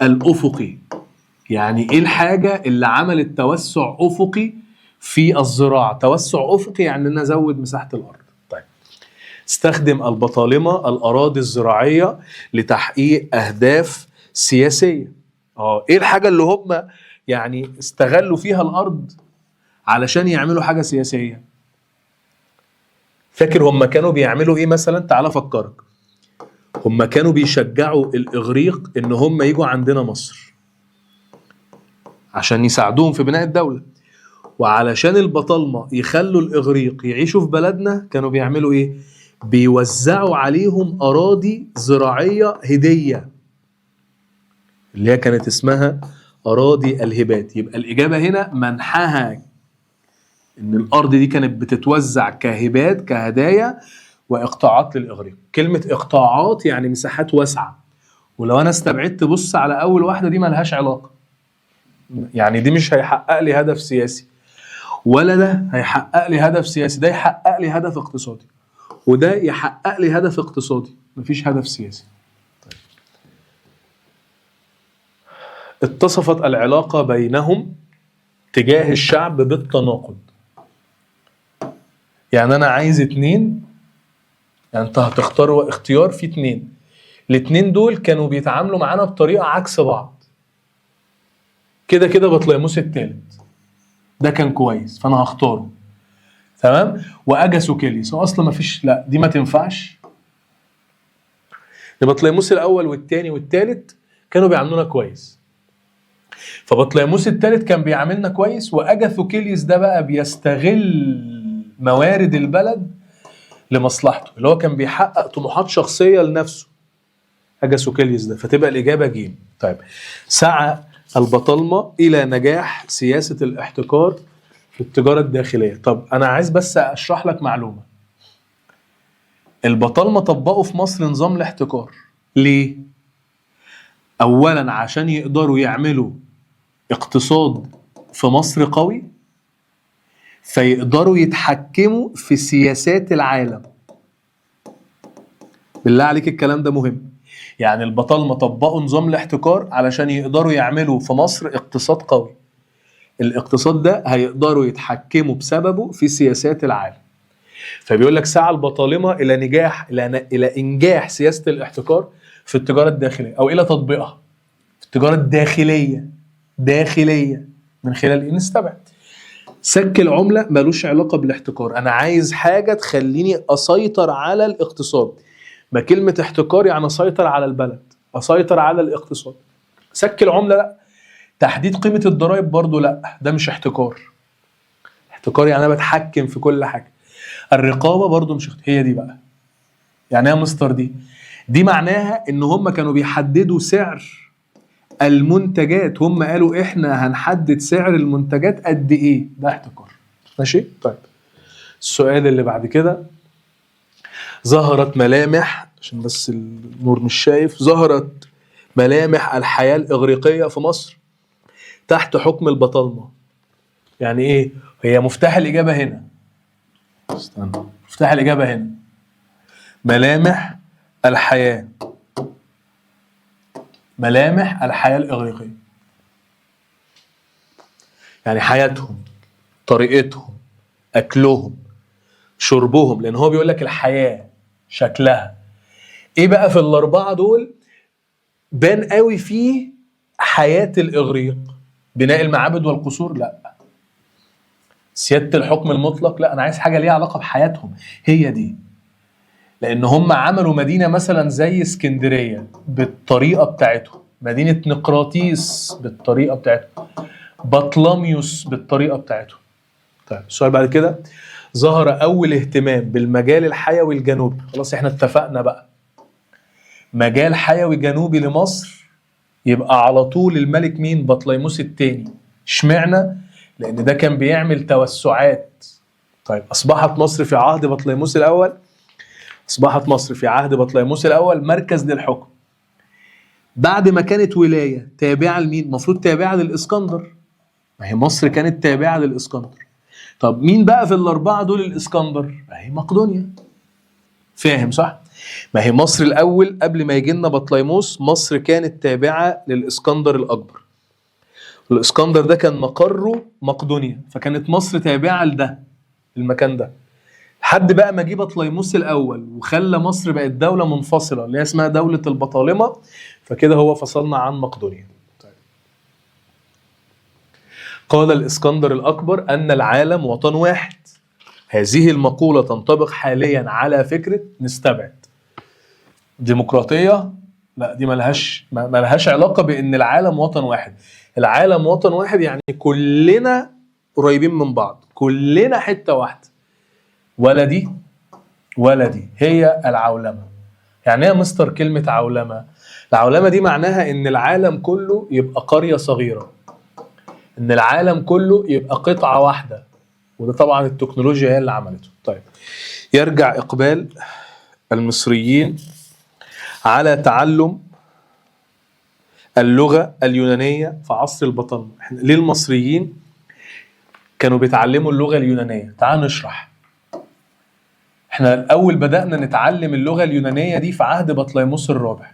الافقي. يعني ايه الحاجه اللي عملت توسع افقي في الزراعه؟ توسع افقي يعني ان ازود مساحه الارض. طيب استخدم البطالمه الاراضي الزراعيه لتحقيق اهداف سياسيه. ايه الحاجه اللي هم يعني استغلوا فيها الارض علشان يعملوا حاجه سياسيه؟ فاكر هم كانوا بيعملوا ايه مثلا؟ تعال افكرك. هم كانوا بيشجعوا الاغريق ان هم يجوا عندنا مصر عشان يساعدوهم في بناء الدوله. وعلشان البطالمه يخلوا الاغريق يعيشوا في بلدنا كانوا بيعملوا ايه؟ بيوزعوا عليهم اراضي زراعيه هديه، اللي هي كانت اسمها اراضي الهبات. يبقى الاجابه هنا منحها، ان الارض دي كانت بتتوزع كهبات كهدايا واقطاعات للاغريق. كلمه اقطاعات يعني مساحات واسعه، ولو انا استبعدت بص على اول واحده دي ملهاش علاقه، يعني دي مش هيحقق لي هدف سياسي، ولا ده هيحقق لي هدف سياسي. ده يحقق لي هدف اقتصادي وده يحقق لي هدف اقتصادي، مفيش هدف سياسي. اتصفت العلاقة بينهم تجاه الشعب بالتناقض. يعني انا عايز اتنين، يعني انت هتختار اختيار فيه اتنين، الاتنين دول كانوا بيتعاملوا معانا بطريقة عكس بعض. كده كده بطليموس التالت ده كان كويس فانا هختاره، تمام. واجاسوكيليس اصلا مفيش، لا دي ما تنفعش. بطليموس الاول والتاني والتالت كانوا بيعاملونا كويس، فبطليموس التالت كان بيعاملنا كويس، واجاثوكيليس ده بقى بيستغل موارد البلد لمصلحته، اللي هو كان بيحقق طموحات شخصيه لنفسه اجاثوكيليس ده. فتبقى الاجابه ج. طيب سعى البطالمه الى نجاح سياسه الاحتكار في التجاره الداخليه. طب انا عايز بس اشرح لك معلومه. البطالمه طبقوا في مصر نظام الاحتكار ليه؟ اولا عشان يقدروا يعملوا اقتصاد في مصر قوي، فيقدروا يتحكموا في سياسات العالم. بالله عليك الكلام ده مهم. يعني البطالمة طبقوا نظام الاحتكار علشان يقدروا يعملوا في مصر اقتصاد قوي. الاقتصاد ده هيقدروا يتحكموا بسببه في سياسات العالم. فبيقول لك سعى البطالمة إلى نجاح إلى إنجاح سياسة الاحتكار في التجارة الداخلية، أو إلى تطبيقها في التجارة الداخلية. داخلية من خلال إيه؟ نستبعد. سك العملة ملوش علاقة بالاحتكار. أنا عايز حاجة تخليني أسيطر على الاقتصاد. ما كلمة احتكار يعني أسيطر على البلد، أسيطر على الاقتصاد. سك العملة لا. تحديد قيمة الضرائب برضو لا، ده مش احتكار. احتكار يعني أنا بتحكم في كل حاجة. الرقابة برضو مش احتكار. هي دي بقى يعني ايه مستر دي؟ دي معناها إن هم كانوا بيحددوا سعر المنتجات، هم قالوا احنا هنحدد سعر المنتجات قد ايه، ده احتكار. ماشي. طيب السؤال اللي بعد كده، ظهرت ملامح، عشان بس النور مش شايف، ظهرت ملامح الحياة الإغريقية في مصر تحت حكم البطالمة. يعني ايه؟ هي مفتاح الإجابة هنا، استنى، مفتاح الإجابة هنا ملامح الحياة، ملامح الحياة الإغريقية، يعني حياتهم، طريقتهم، أكلهم، شربهم، لأن هو بيقول لك الحياة شكلها ايه بقى في الأربعة دول بان قوي فيه حياة الإغريق. بناء المعابد والقصور لا، سيادة الحكم المطلق لا، أنا عايز حاجة ليها علاقة بحياتهم، هي دي. لأن هم عملوا مدينة مثلا زي اسكندرية بالطريقة بتاعتهم، مدينة نقراطيس بالطريقة بتاعتهم، بطلميوس بالطريقة بتاعتهم. طيب السؤال بعد كده، ظهر أول اهتمام بالمجال الحيوي الجنوبي. خلاص احنا اتفقنا بقى، مجال حيوي جنوبي لمصر يبقى على طول الملك مين؟ بطليموس الثاني. اشمعنى؟ لأن ده كان بيعمل توسعات. طيب أصبحت مصر في عهد بطليموس الأول، أصبحت مصر في عهد بطليموس الأول مركز للحكم. بعد ما كانت ولاية تابعة لمين؟ المفروض تابعة للإسكندر، ما هي مصر كانت تابعة للإسكندر. طب مين بقى في الأربعة دول الإسكندر؟ ما هي مقدونيا. فاهم صح؟ ما هي مصر الأول قبل ما يجي لنا بطليموس، مصر كانت تابعة للإسكندر الأكبر. الإسكندر ده كان مقره مقدونيا، فكانت مصر تابعة لده، المكان ده، لحد بقى ما جه بطليموس الأول وخلى مصر بقت دولة منفصلة اللي هي اسمها دولة البطالمة، فكده هو فصلنا عن مقدونيا. قال الإسكندر الأكبر أن العالم وطن واحد. هذه المقولة تنطبق حاليا على فكرة نستبعد ديمقراطية، لا دي ملهاش علاقة بأن العالم وطن واحد. العالم وطن واحد يعني كلنا قريبين من بعض، كلنا حتة واحدة، ولا دي ولا دي، هي العولمة. يعني ايه مستر كلمة عولمة؟ العولمة دي معناها ان العالم كله يبقى قرية صغيرة، ان العالم كله يبقى قطعة واحدة، وده طبعا التكنولوجيا هي اللي عملته. طيب يرجع إقبال المصريين على تعلم اللغة اليونانية في عصر البطالمة. ليه المصريين كانوا بيتعلموا اللغة اليونانية؟ تعال نشرح. احنا الأول بدأنا نتعلم اللغة اليونانية دي في عهد بطليموس الرابع،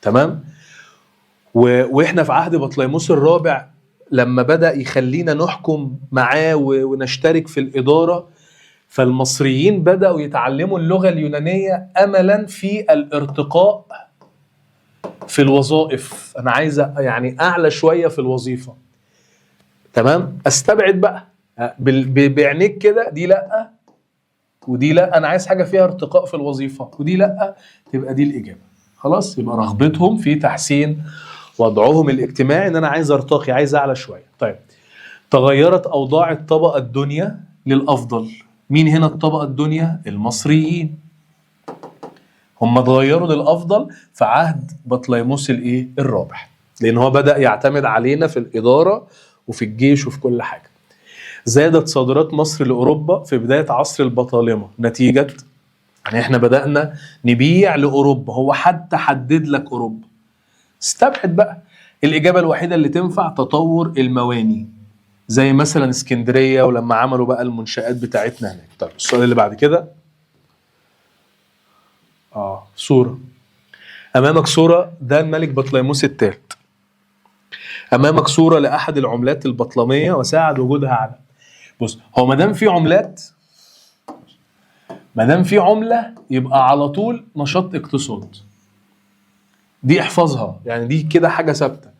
تمام؟ واحنا في عهد بطليموس الرابع لما بدأ يخلينا نحكم معاه ونشترك في الإدارة، فالمصريين بدأوا يتعلموا اللغة اليونانية أملا في الارتقاء في الوظائف. أنا عايز يعني أعلى شوية في الوظيفة، تمام؟ أستبعد بقى بعينيك كده، دي لأ ودي لأ، أنا عايز حاجة فيها ارتقاء في الوظيفة، ودي لأ، تبقى دي الإجابة. خلاص، يبقى رغبتهم في تحسين وضعهم الاجتماعي، ان انا عايز ارتقي، عايز اعلى شويه. طيب تغيرت اوضاع الطبقه الدنيا للافضل. مين هنا الطبقه الدنيا؟ المصريين. هم اتغيروا للافضل في عهد بطليموس الايه؟ الرابع، لان هو بدا يعتمد علينا في الاداره وفي الجيش وفي كل حاجه. زادت صادرات مصر لاوروبا في بدايه عصر البطالمه نتيجه يعني احنا بدانا نبيع لاوروبا. هو حتى حدد لك اوروبا، استبعد بقى. الإجابة الوحيدة اللي تنفع تطور المواني، زي مثلا اسكندرية ولما عملوا بقى المنشآت بتاعتنا هناك. طيب السؤال اللي بعد كده، صورة أمامك، صورة ده الملك بطليموس الثالث. أمامك صورة لأحد العملات البطلمية وساعد وجودها على، بص هو مادام في عملات، مادام في عملة يبقى على طول نشاط اقتصاد، دي احفظها، يعني دي كده حاجة ثابتة.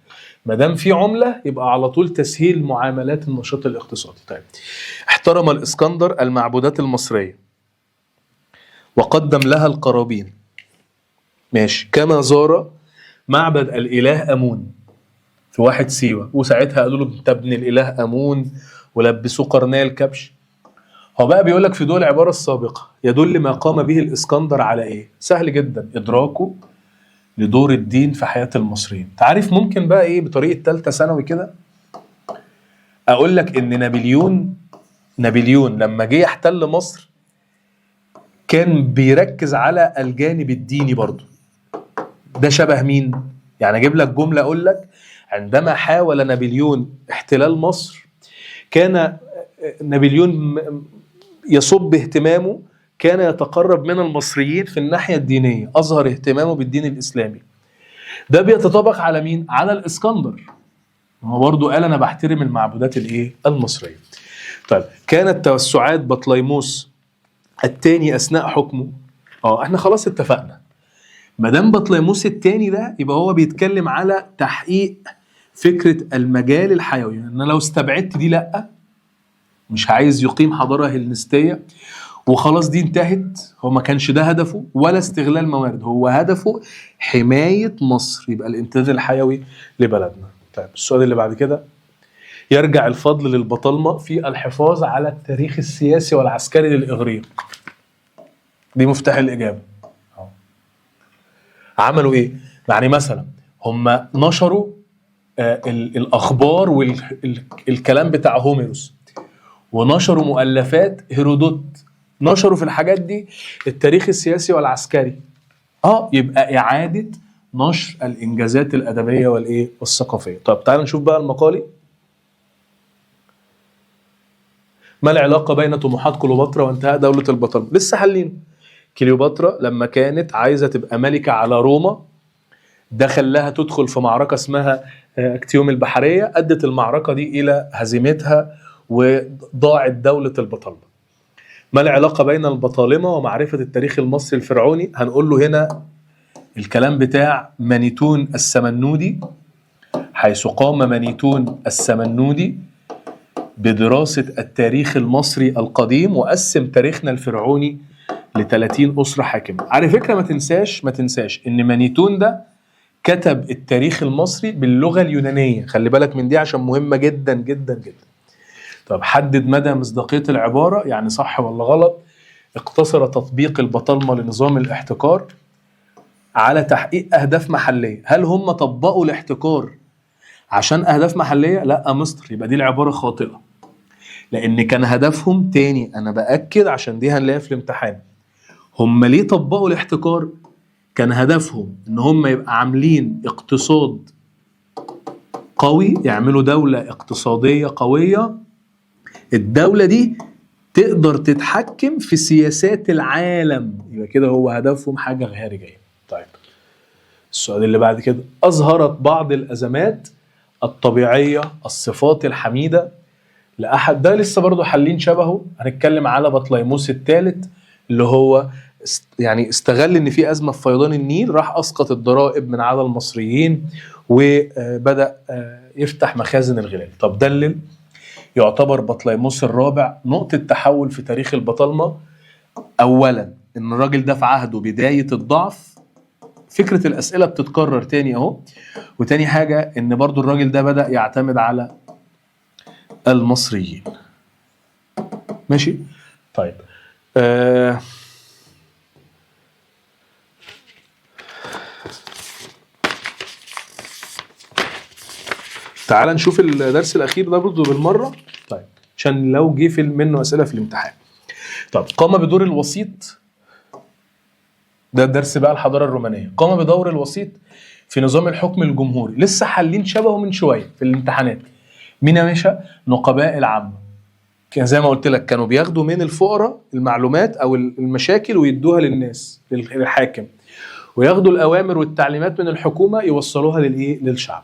ما دام في عملة يبقى على طول تسهيل معاملات النشاط الاقتصادي. طيب احترم الإسكندر المعبودات المصرية وقدم لها القرابين، ماشي، كما زار معبد الإله أمون في واحد سيوة، وساعتها قالوا له انت ابن الإله أمون ولبسوه قرناء الكبش. هو بقى بيقول لك في دول العبارة السابقة يدل ما قام به الإسكندر على إيه؟ سهل جدا إدراكه لدور الدين في حياة المصريين. تعرف ممكن بقى ايه بطريقة تالتة ثانوي كده اقول لك ان نابليون لما جه يحتل مصر كان بيركز على الجانب الديني برضه. ده شبه مين؟ يعني اجيب لك جملة اقول لك عندما حاول نابليون احتلال مصر كان نابليون يصب اهتمامه، كان يتقرب من المصريين في الناحية الدينية، أظهر اهتمامه بالدين الإسلامي. ده بيتطابق على مين؟ على الإسكندر. هو برضه قال أنا بحترم المعبودات الإيه؟ المصرية. طيب كانت توسعات بطليموس الثاني أثناء حكمه. احنا خلاص اتفقنا. ما دام بطليموس الثاني ده يبقى هو بيتكلم على تحقيق فكرة المجال الحيوي. أنا لو استبعدت دي لأ، مش عايز يقيم حضارة هلنستية وخلاص دي انتهت. هو ما كانش ده هدفه ولا استغلال موارد، هو هدفه حماية مصر، يبقى الامتداد الحيوي لبلدنا. طيب السؤال اللي بعد كده، يرجع الفضل للبطالمة في الحفاظ على التاريخ السياسي والعسكري للإغريق. دي مفتاح الإجابة. عملوا إيه؟ يعني مثلا هم نشروا الأخبار والكلام بتاع هوميروس، ونشروا مؤلفات هيرودوت، نشروا في الحاجات دي التاريخ السياسي والعسكري. يبقى إعادة نشر الإنجازات الأدبية والإيه والثقافية. طب تعال نشوف بقى المقالي. ما العلاقة بين طموحات كليوباترا وانتهاء دولة البطالمة؟ لسه حالين. كليوباترا لما كانت عايزة تبقى ملكة على روما، ده خلاها تدخل في معركة اسمها اكتيوم البحرية، أدت المعركة دي إلى هزيمتها وضاعت دولة البطالمة. ما العلاقة بين البطالمة ومعرفة التاريخ المصري الفرعوني؟ هنقول له هنا الكلام بتاع مانيتون السمنودي، حيث قام مانيتون السمنودي بدراسة التاريخ المصري القديم وقسم تاريخنا الفرعوني ل30 أسرة حاكمة. على فكرة ما تنساش إن مانيتون ده كتب التاريخ المصري باللغة اليونانية. خلي بالك من دي عشان مهمة جدا جدا جدا. طب حدد مدى مصداقية العبارة، يعني صح ولا غلط. اقتصر تطبيق البطالمة لنظام الاحتكار على تحقيق أهداف محلية. هل هم طبقوا الاحتكار عشان أهداف محلية؟ لا مستر، يبقى دي العبارة خاطئة، لأن كان هدفهم تاني. أنا بأكد عشان دي هنلاقيها في الامتحان. هم ليه طبقوا الاحتكار؟ كان هدفهم إن هم يبقى عاملين اقتصاد قوي، يعملوا دولة اقتصادية قوية، الدولة دي تقدر تتحكم في سياسات العالم. يبقى كده هو هدفهم حاجة خارجية. طيب السؤال اللي بعد كده، أظهرت بعض الأزمات الطبيعية الصفات الحميدة لأحد. ده لسه برضو حلين شبهه. هنتكلم على بطليموس الثالث اللي هو يعني استغل ان في أزمة في فيضان النيل، راح أسقط الضرائب من على المصريين وبدأ يفتح مخازن الغلال. طب دلل. يعتبر بطليموس الرابع نقطة تحول في تاريخ البطالمة. أولا إن الراجل ده في عهده بداية الضعف، فكرة الأسئلة بتتكرر تاني أهو. وتاني حاجة إن برضو الراجل ده بدأ يعتمد على المصريين. ماشي؟ طيب تعال نشوف الدرس الأخير ده برضو بالمرة. طيب عشان لو جه منه أسئلة في الامتحان. طب قام بدور الوسيط. ده الدرس بقى الحضارة الرومانية. قام بدور الوسيط في نظام الحكم الجمهوري. لسه حالين شبهه من شوية في الامتحانات. مين يا باشا؟ نقباء العامة. كان زي ما قلت لك كانوا بياخدوا من الفقراء المعلومات أو المشاكل ويدوها للناس للحاكم، وياخدوا الأوامر والتعليمات من الحكومة يوصلوها للشعب.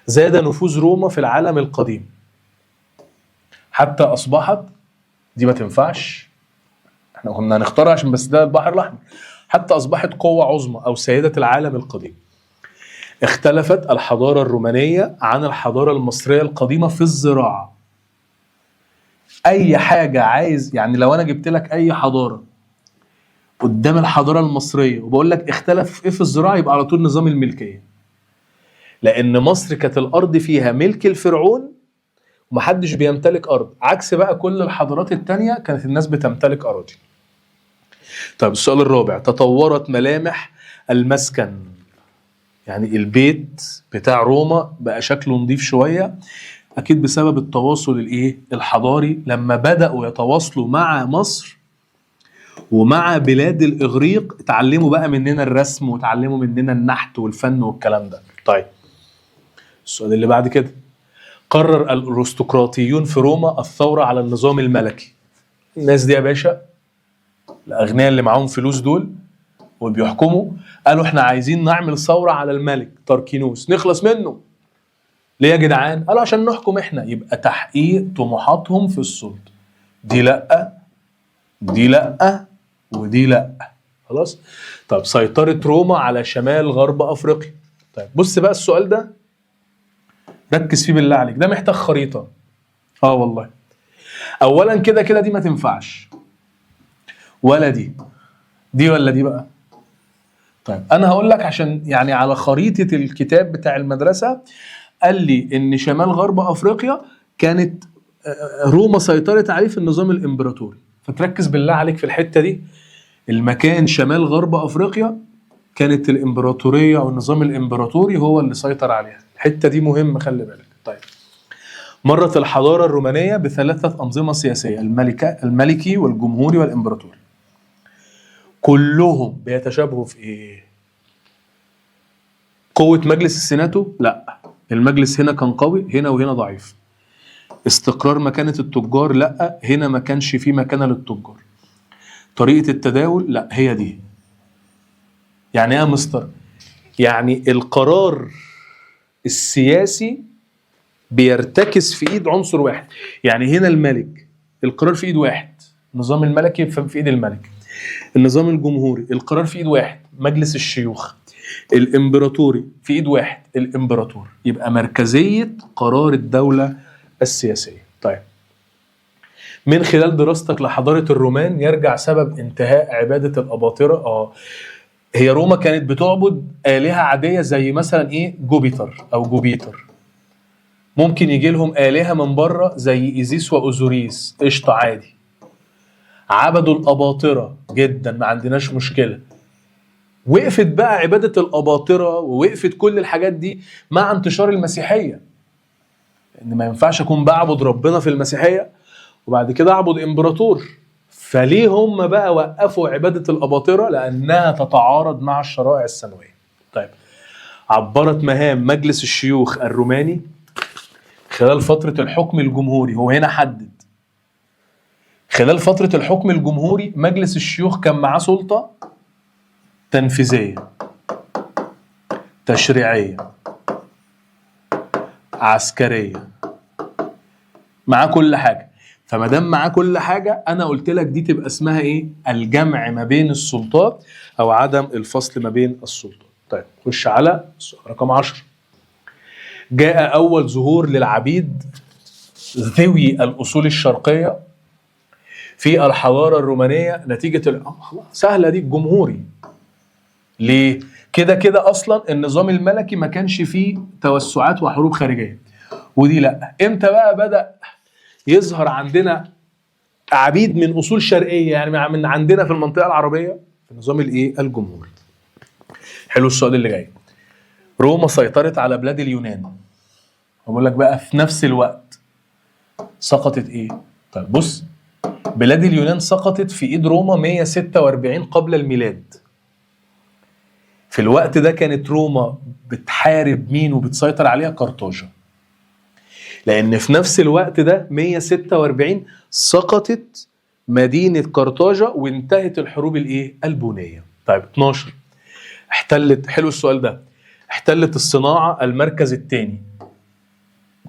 زاد نفوذ روما في العالم القديم حتى أصبحت، دي ما تنفعش، احنا كنا هنختارها عشان بس ده البحر الأحمر، حتى أصبحت قوة عظمى أو سيدة العالم القديم. اختلفت الحضارة الرومانية عن الحضارة المصرية القديمة في الزراعة. أي حاجة عايز، يعني لو أنا جبت لك أي حضارة قدام الحضارة المصرية وبقول لك اختلف إيه في الزراعة، يبقى على طول نظام الملكية. لأن مصر كانت الأرض فيها ملك الفرعون ومحدش بيمتلك أرض، عكس بقى كل الحضارات التانية كانت الناس بتمتلك أراضي. طيب السؤال الرابع، تطورت ملامح المسكن. يعني البيت بتاع روما بقى شكله نظيف شويه، اكيد بسبب التواصل الايه الحضاري، لما بداوا يتواصلوا مع مصر ومع بلاد الاغريق اتعلموا بقى مننا الرسم وتعلموا مننا النحت والفن والكلام ده. طيب السؤال اللي بعد كده، قرر الارستقراطيون في روما الثوره على النظام الملكي. الناس دي يا باشا الاغنياء اللي معاهم فلوس دول وبيحكموا، قالوا احنا عايزين نعمل ثوره على الملك تركينوس نخلص منه. ليه يا جدعان؟ قالوا عشان نحكم احنا، يبقى تحقيق طموحاتهم في السلطه. دي لا، دي لا، ودي لا. خلاص. طب سيطره روما على شمال غرب افريقيا. طيب بص بقى السؤال ده ركز فيه بالله عليك، ده محتاج خريطه. اه والله. اولا كده كده دي ما تنفعش، ولا دي، دي ولا دي بقى. طيب انا هقول لك عشان يعني على خريطه الكتاب بتاع المدرسه قال لي ان شمال غرب افريقيا كانت روما سيطرت عليه في النظام الامبراطوري، فتركز بالله عليك في الحته دي. المكان شمال غرب افريقيا كانت الامبراطوريه او النظام الامبراطوري هو اللي سيطر عليها، الحته دي مهمه خلي بالك. طيب مرت الحضاره الرومانيه بثلاثه انظمه سياسيه، الملكي والجمهوري والامبراطوري. كلهم بيتشابهوا في ايه؟ قوة مجلس السيناتو؟ لا، المجلس هنا كان قوي، هنا وهنا ضعيف. استقرار مكانة التجار؟ لا، هنا ما كانش فيه مكانة للتجار. طريقة التداول؟ لا، هي دي. يعني ايه يا مستر؟ يعني القرار السياسي بيرتكز في ايد عنصر واحد. يعني هنا الملك القرار في ايد واحد، النظام الملكي في ايد الملك. النظام الجمهوري القرار في ايد واحد، مجلس الشيوخ. الامبراطوري في ايد واحد، الامبراطور. يبقى مركزية قرار الدولة السياسية. طيب من خلال دراستك لحضارة الرومان يرجع سبب انتهاء عبادة الأباطرة. هي روما كانت بتعبد آلهة عادية زي مثلا ايه جوبيتر او جوبيتر. ممكن يجي لهم آلهة من بره زي إيزيس وأوزوريس، قشطة عادي. عبدوا الأباطرة جدا، ما عندناش مشكلة. وقفت بقى عبادة الأباطرة ووقفت كل الحاجات دي مع انتشار المسيحية، إن ما ينفعش أكون بعبد ربنا في المسيحية وبعد كده أعبد إمبراطور. فليه هم بقى وقفوا عبادة الأباطرة؟ لأنها تتعارض مع الشرائع السماوية. طيب عبرت مهام مجلس الشيوخ الروماني خلال فترة الحكم الجمهوري. هو هنا حدد خلال فترة الحكم الجمهوري مجلس الشيوخ كان معاه سلطة تنفيذية، تشريعية، عسكرية، معاه كل حاجة. فما دام معاه كل حاجة أنا قلت لك دي تبقى اسمها إيه؟ الجمع ما بين السلطات أو عدم الفصل ما بين السلطات. طيب خش على رقم 10. جاء أول ظهور للعبيد ذوي الأصول الشرقية في الحضارة الرومانية نتيجة سهلة دي، الجمهوري. ليه؟ كده كده أصلا النظام الملكي ما كانش فيه توسعات وحروب خارجية، ودي لأ. إمتى بقى بدأ يظهر عندنا عبيد من أصول شرقية، يعني من عندنا في المنطقة العربية؟ في النظام الإيه؟ الجمهوري. حلو السؤال اللي جاي. روما سيطرت على بلاد اليونان، بقول لك بقى في نفس الوقت سقطت إيه؟ طيب بص، بلاد اليونان سقطت في إيد روما 146 قبل الميلاد. في الوقت ده كانت روما بتحارب مين وبتسيطر عليها؟ قرطاجة. لأن في نفس الوقت ده 146 سقطت مدينة قرطاجة وانتهت الحروب الإيه؟ البونية. طيب 12 احتلت، حلو السؤال ده، احتلت الصناعة المركز الثاني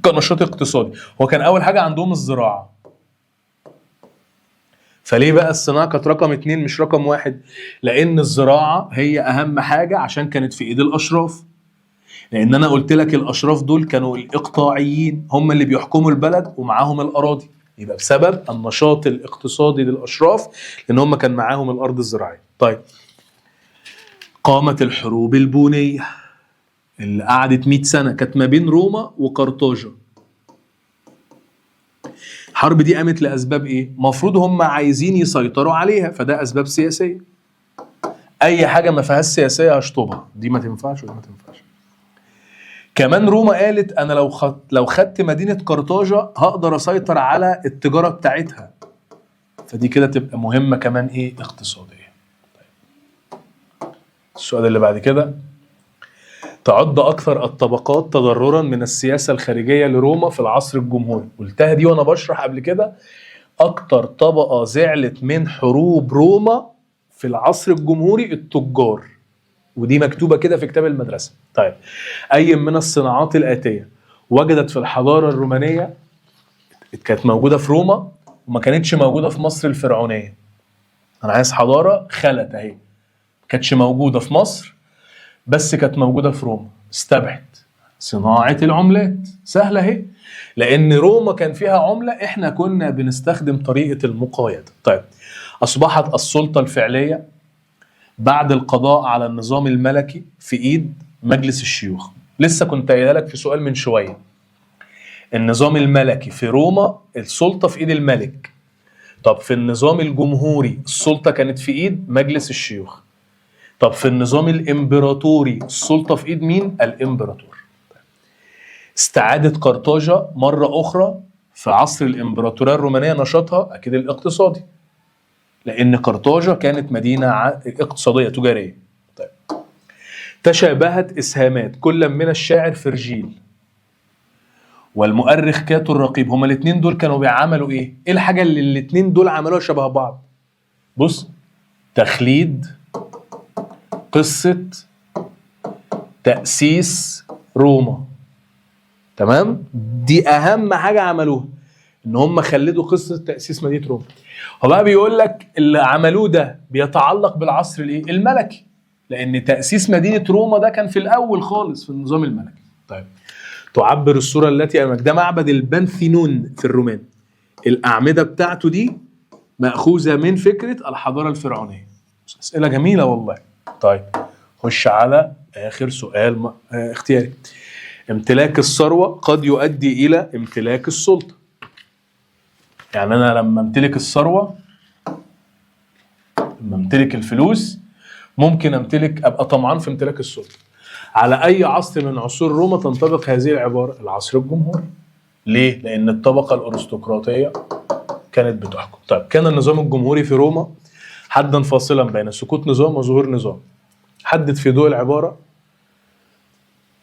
كنشاط اقتصادي. هو كان أول حاجة عندهم الزراعة، فليه بقى الصناعة كانت رقم 2 مش رقم 1؟ لأن الزراعة هي أهم حاجة عشان كانت في إيد الأشراف. لأن أنا قلت لك الأشراف دول كانوا الإقطاعيين، هم اللي بيحكموا البلد ومعاهم الأراضي، يبقى بسبب النشاط الاقتصادي للأشراف لأن هم كان معاهم الأرض الزراعية. طيب قامت الحروب البونية اللي قعدت 100 سنة، كانت ما بين روما وقرطاجة. الحرب دي قامت لأسباب إيه؟ مفروض هم عايزين يسيطروا عليها، فده أسباب سياسية. أي حاجة ما فيهاش سياسية هشطبها، دي ما تنفعش ودي ما تنفعش. كمان روما قالت انا لو خدت مدينه قرطاجه هقدر اسيطر على التجاره بتاعتها، فدي كده تبقى مهمه كمان ايه اقتصاديه. السؤال اللي بعد كده، تعد اكثر الطبقات تضررا من السياسه الخارجيه لروما في العصر الجمهوري. قلتها دي وانا بشرح قبل كده، اكتر طبقه زعلت من حروب روما في العصر الجمهوري التجار، ودي مكتوبه كده في كتاب المدرسه. طيب، اي من الصناعات الاتيه وجدت في الحضاره الرومانيه، كانت موجوده في روما وما كانتش موجوده في مصر الفرعونيه. انا عايز حضاره خلت اهي، ما كانتش موجوده في مصر بس كانت موجوده في روما. استبعد صناعه العملات، سهله اهي، لان روما كان فيها عمله، احنا كنا بنستخدم طريقه المقايضه. طيب، اصبحت السلطه الفعليه بعد القضاء على النظام الملكي في ايد مجلس الشيوخ. لسه كنت قايلها لك في سؤال من شويه، النظام الملكي في روما السلطه في ايد الملك. طب في النظام الجمهوري السلطه كانت في ايد مجلس الشيوخ. طب في النظام الامبراطوري السلطه في ايد مين؟ الامبراطور. استعادت قرطاجة مرة أخرى في عصر الإمبراطورية الرومانية نشاطها أكيد الاقتصادي، لأن قرطاجة كانت مدينة اقتصادية تجارية. طيب، تشابهت إسهامات كل من الشاعر فرجيل والمؤرخ كاتو الرقيب. هما الاثنين دول كانوا بيعملوا إيه؟ إيه الحاجة اللي الاثنين دول عملوها شبه بعض؟ بص، تخليد قصة تأسيس روما. تمام؟ دي اهم حاجه عملوها، ان هم خلدوا قصه تاسيس مدينه روما. هو بقى بيقول لك اللي عملوه ده بيتعلق بالعصر الايه؟ الملكي، لان تاسيس مدينه روما ده كان في الاول خالص في النظام الملكي. طيب، تعبر الصوره التي امامك، ده معبد البنثينون في الرومان، الاعمده بتاعته دي ماخوذه من فكره الحضاره الفرعونيه. اسئله جميله والله. طيب، خش على اخر سؤال اختياري. امتلاك الثروة قد يؤدي إلى امتلاك السلطة. يعني أنا لما امتلك الثروة، لما امتلك الفلوس، ممكن أبقى طمعان في امتلاك السلطة. على أي عصر من عصور روما تنطبق هذه العبارة؟ العصر الجمهوري. ليه؟ لأن الطبقة الأرستقراطية كانت بتحكم. طيب، كان النظام الجمهوري في روما حدا فاصلا بين سقوط نظام وظهور نظام. حدد في ضوء العبارة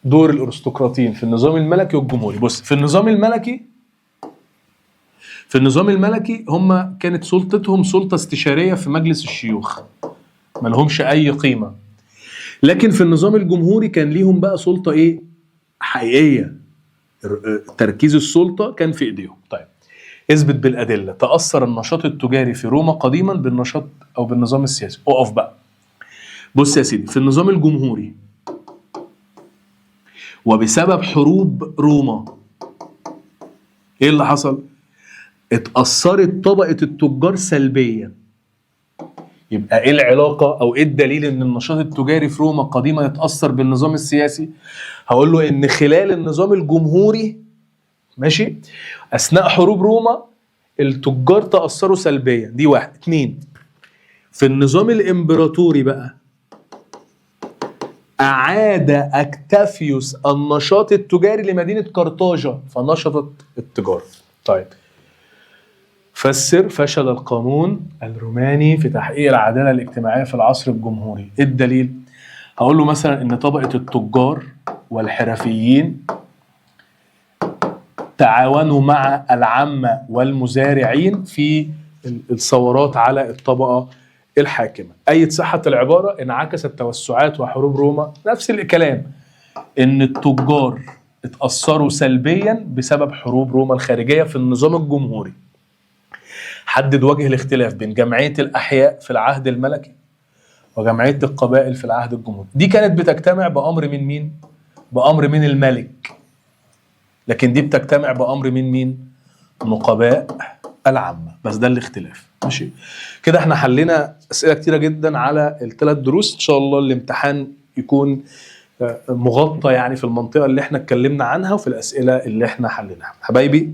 دور الارستقراطيين في النظام الملكي والجمهوري. بص، في النظام الملكي هم كانت سلطتهم سلطة استشارية في مجلس الشيوخ، ما لهمش اي قيمة. لكن في النظام الجمهوري كان ليهم بقى سلطة ايه؟ حقيقية، تركيز السلطة كان في ايديهم. طيب، اثبت بالأدلة تأثر النشاط التجاري في روما قديما بالنشاط او بالنظام السياسي. اقف بقى. بص يا سيدي، في النظام الجمهوري وبسبب حروب روما ايه اللي حصل؟ اتأثرت طبقة التجار سلبيا. يبقى ايه العلاقة او ايه الدليل ان النشاط التجاري في روما قديما اتأثر بالنظام السياسي؟ هقول له ان خلال النظام الجمهوري، ماشي، اثناء حروب روما التجار تأثروا سلبيا. دي واحد. اتنين، في النظام الامبراطوري بقى أعاد أكتافيوس النشاط التجاري لمدينة قرطاجة فنشطت التجارة. طيب، فسر فشل القانون الروماني في تحقيق العدالة الاجتماعية في العصر الجمهوري. إيه الدليل؟ هقول له مثلا إن طبقة التجار والحرفيين تعاونوا مع العامة والمزارعين في الثورات على الطبقة الحاكمة. أي صحة العبارة انعكست توسعات وحروب روما نفس الكلام، إن التجار اتأثروا سلبيا بسبب حروب روما الخارجية في النظام الجمهوري. حدد وجه الاختلاف بين جمعية الأحياء في العهد الملكي وجمعية القبائل في العهد الجمهوري. دي كانت بتجتمع بأمر من مين؟ بأمر من الملك، لكن دي بتجتمع بأمر من مين؟ نقباء العامة. بس ده الاختلاف. ماشي كده، احنا حلينا أسئلة كتيرة جدا على الثلاث دروس. إن شاء الله الامتحان يكون مغطى يعني في المنطقة اللي احنا اتكلمنا عنها وفي الأسئلة اللي احنا حليناها. حبايبي،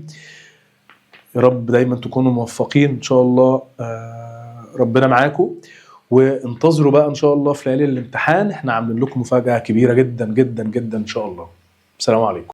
يا رب دايما تكونوا موفقين إن شاء الله. ربنا معاكم، وانتظروا بقى إن شاء الله في ليالي الامتحان احنا عاملين لكم مفاجأة كبيرة جدا جدا جدا إن شاء الله. السلام عليكم.